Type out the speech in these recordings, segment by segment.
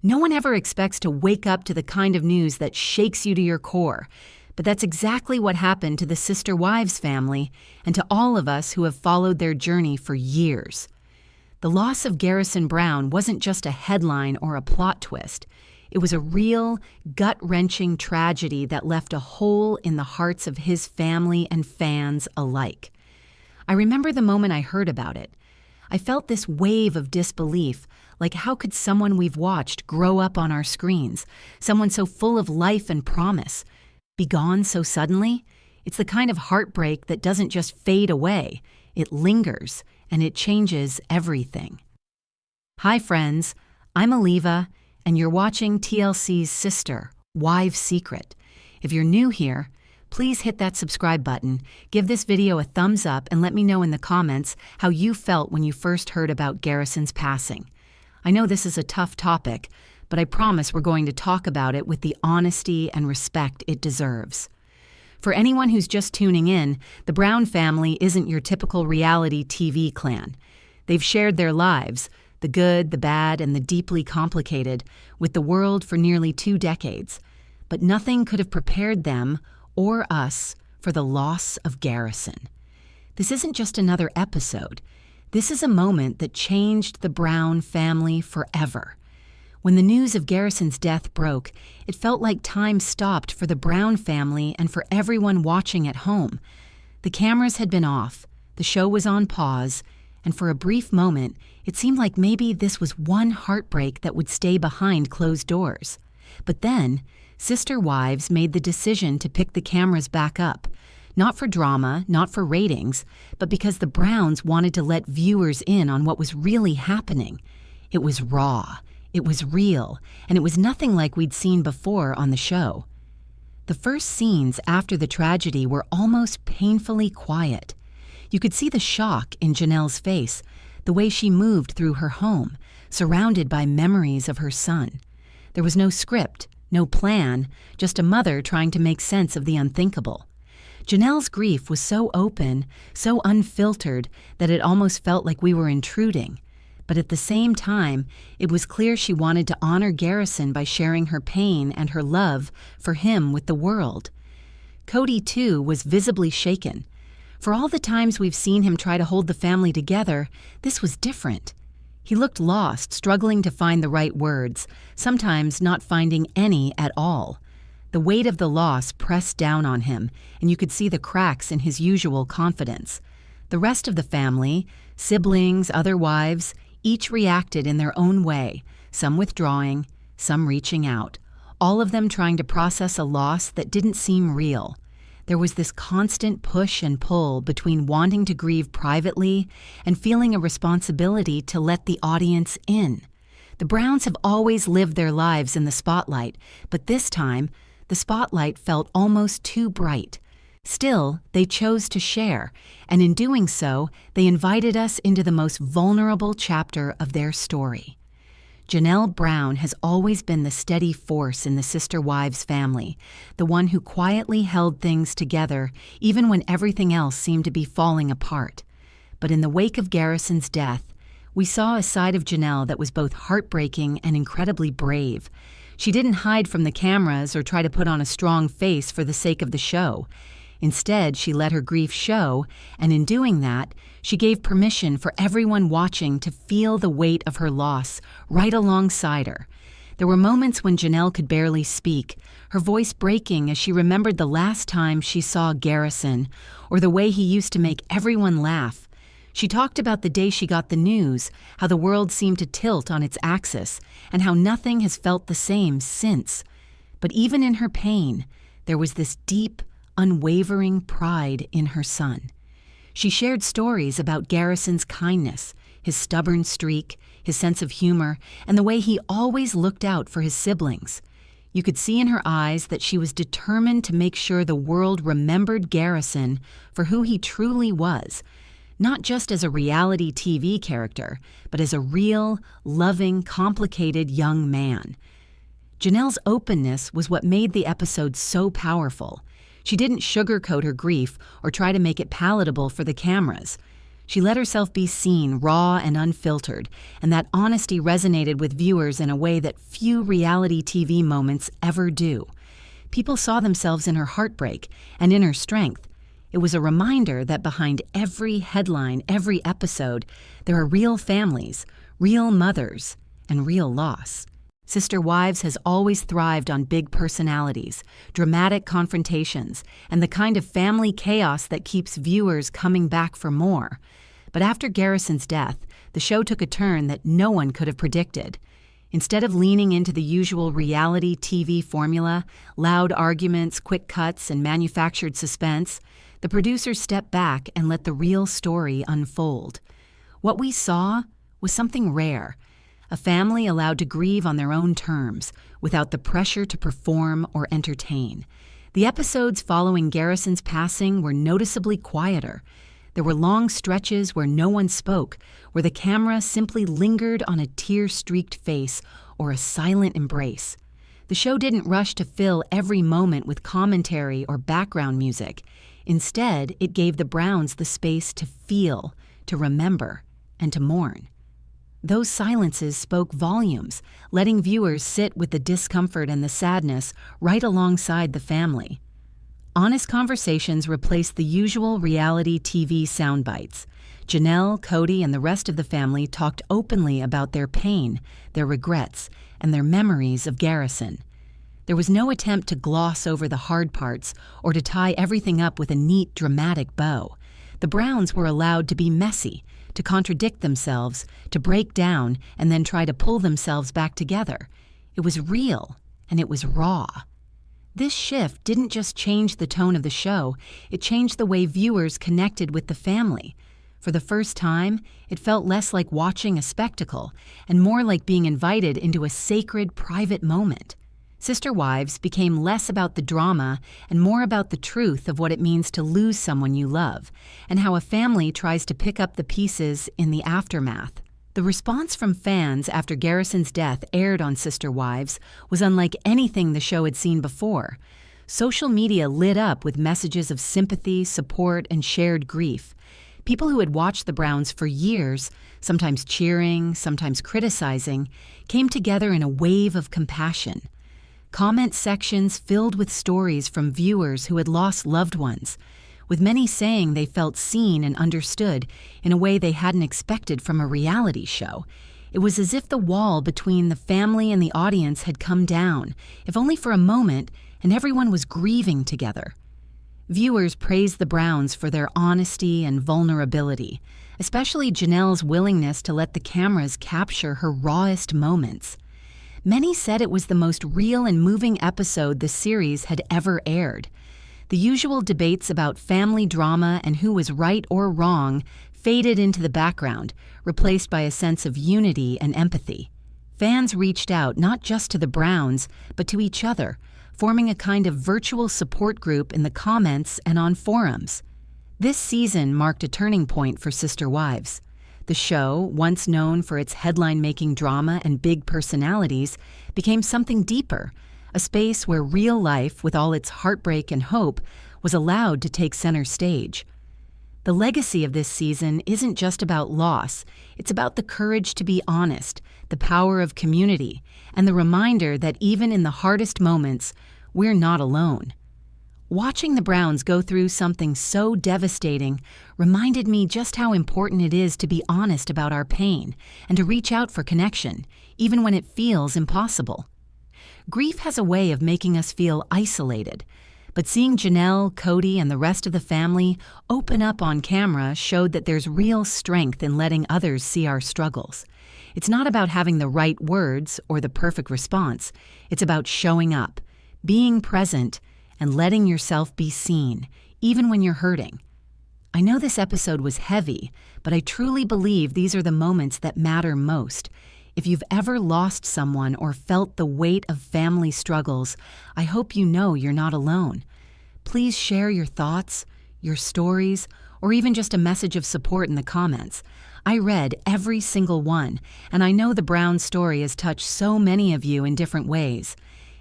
No one ever expects to wake up to the kind of news that shakes you to your core, but that's exactly what happened to the Sister Wives family and to all of us who have followed their journey for years. The loss of Garrison Brown wasn't just a headline or a plot twist. It was a real, gut-wrenching tragedy that left a hole in the hearts of his family and fans alike. I remember the moment I heard about it. I felt this wave of disbelief, like how could someone we've watched grow up on our screens, someone so full of life and promise, be gone so suddenly? It's the kind of heartbreak that doesn't just fade away, it lingers, and it changes everything. Hi friends, I'm Aliva, and you're watching TLC's Sister, Wives Secret. If you're new here, please hit that subscribe button, give this video a thumbs up, and let me know in the comments how you felt when you first heard about Garrison's passing. I know this is a tough topic, but I promise we're going to talk about it with the honesty and respect it deserves. For anyone who's just tuning in, the Brown family isn't your typical reality TV clan. They've shared their lives, the good, the bad, and the deeply complicated, with the world for nearly 2 decades. But nothing could have prepared them, or us, for the loss of Garrison. This isn't just another episode. This is a moment that changed the Brown family forever. When the news of Garrison's death broke, it felt like time stopped for the Brown family and for everyone watching at home. The cameras had been off, the show was on pause, and for a brief moment, it seemed like maybe this was one heartbreak that would stay behind closed doors. But then, Sister Wives made the decision to pick the cameras back up. Not for drama, not for ratings, but because the Browns wanted to let viewers in on what was really happening. It was raw, it was real, and it was nothing like we'd seen before on the show. The first scenes after the tragedy were almost painfully quiet. You could see the shock in Janelle's face, the way she moved through her home, surrounded by memories of her son. There was no script, no plan, just a mother trying to make sense of the unthinkable. Janelle's grief was so open, so unfiltered, that it almost felt like we were intruding. But at the same time, it was clear she wanted to honor Garrison by sharing her pain and her love for him with the world. Kody, too, was visibly shaken. For all the times we've seen him try to hold the family together, this was different. He looked lost, struggling to find the right words, sometimes not finding any at all. The weight of the loss pressed down on him, and you could see the cracks in his usual confidence. The rest of the family, siblings, other wives, each reacted in their own way, some withdrawing, some reaching out, all of them trying to process a loss that didn't seem real. There was this constant push and pull between wanting to grieve privately and feeling a responsibility to let the audience in. The Browns have always lived their lives in the spotlight, but this time, the spotlight felt almost too bright. Still, they chose to share, and in doing so, they invited us into the most vulnerable chapter of their story. Janelle Brown has always been the steady force in the Sister Wives family, the one who quietly held things together even when everything else seemed to be falling apart. But in the wake of Garrison's death, we saw a side of Janelle that was both heartbreaking and incredibly brave. She didn't hide from the cameras or try to put on a strong face for the sake of the show. Instead, she let her grief show, and in doing that, she gave permission for everyone watching to feel the weight of her loss right alongside her. There were moments when Janelle could barely speak, her voice breaking as she remembered the last time she saw Garrison, or the way he used to make everyone laugh. She talked about the day she got the news, how the world seemed to tilt on its axis, and how nothing has felt the same since. But even in her pain, there was this deep, unwavering pride in her son. She shared stories about Garrison's kindness, his stubborn streak, his sense of humor, and the way he always looked out for his siblings. You could see in her eyes that she was determined to make sure the world remembered Garrison for who he truly was, not just as a reality TV character, but as a real, loving, complicated young man. Janelle's openness was what made the episode so powerful. She didn't sugarcoat her grief or try to make it palatable for the cameras. She let herself be seen, raw and unfiltered, and that honesty resonated with viewers in a way that few reality TV moments ever do. People saw themselves in her heartbreak and in her strength. It was a reminder that behind every headline, every episode, there are real families, real mothers, and real loss. Sister Wives has always thrived on big personalities, dramatic confrontations, and the kind of family chaos that keeps viewers coming back for more. But after Garrison's death, the show took a turn that no one could have predicted. Instead of leaning into the usual reality TV formula, loud arguments, quick cuts, and manufactured suspense, the producers stepped back and let the real story unfold. What we saw was something rare. A family allowed to grieve on their own terms, without the pressure to perform or entertain. The episodes following Garrison's passing were noticeably quieter. There were long stretches where no one spoke, where the camera simply lingered on a tear-streaked face or a silent embrace. The show didn't rush to fill every moment with commentary or background music. Instead, it gave the Browns the space to feel, to remember, and to mourn. Those silences spoke volumes, letting viewers sit with the discomfort and the sadness right alongside the family. Honest conversations replaced the usual reality TV soundbites. Janelle, Kody, and the rest of the family talked openly about their pain, their regrets, and their memories of Garrison. There was no attempt to gloss over the hard parts or to tie everything up with a neat, dramatic bow. The Browns were allowed to be messy, to contradict themselves, to break down, and then try to pull themselves back together. It was real, and it was raw. This shift didn't just change the tone of the show, it changed the way viewers connected with the family. For the first time, it felt less like watching a spectacle, and more like being invited into a sacred, private moment. Sister Wives became less about the drama and more about the truth of what it means to lose someone you love, and how a family tries to pick up the pieces in the aftermath. The response from fans after Garrison's death aired on Sister Wives was unlike anything the show had seen before. Social media lit up with messages of sympathy, support, and shared grief. People who had watched the Browns for years, sometimes cheering, sometimes criticizing, came together in a wave of compassion. Comment sections filled with stories from viewers who had lost loved ones, with many saying they felt seen and understood in a way they hadn't expected from a reality show. It was as if the wall between the family and the audience had come down, if only for a moment, and everyone was grieving together. Viewers praised the Browns for their honesty and vulnerability, especially Janelle's willingness to let the cameras capture her rawest moments. Many said it was the most real and moving episode the series had ever aired. The usual debates about family drama and who was right or wrong faded into the background, replaced by a sense of unity and empathy. Fans reached out not just to the Browns, but to each other, forming a kind of virtual support group in the comments and on forums. This season marked a turning point for Sister Wives. The show, once known for its headline-making drama and big personalities, became something deeper, a space where real life, with all its heartbreak and hope, was allowed to take center stage. The legacy of this season isn't just about loss, it's about the courage to be honest, the power of community, and the reminder that even in the hardest moments, we're not alone. Watching the Browns go through something so devastating reminded me just how important it is to be honest about our pain and to reach out for connection, even when it feels impossible. Grief has a way of making us feel isolated, but seeing Janelle, Kody, and the rest of the family open up on camera showed that there's real strength in letting others see our struggles. It's not about having the right words or the perfect response. It's about showing up, being present, and letting yourself be seen, even when you're hurting. I know this episode was heavy, but I truly believe these are the moments that matter most. If you've ever lost someone or felt the weight of family struggles, I hope you know you're not alone. Please share your thoughts, your stories, or even just a message of support in the comments. I read every single one, and I know the Brown story has touched so many of you in different ways.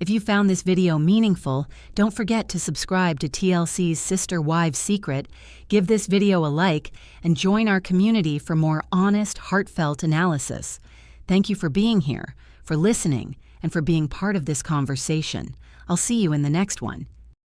If you found this video meaningful, don't forget to subscribe to TLC's Sister Wives Secret, give this video a like, and join our community for more honest, heartfelt analysis. Thank you for being here, for listening, and for being part of this conversation. I'll see you in the next one.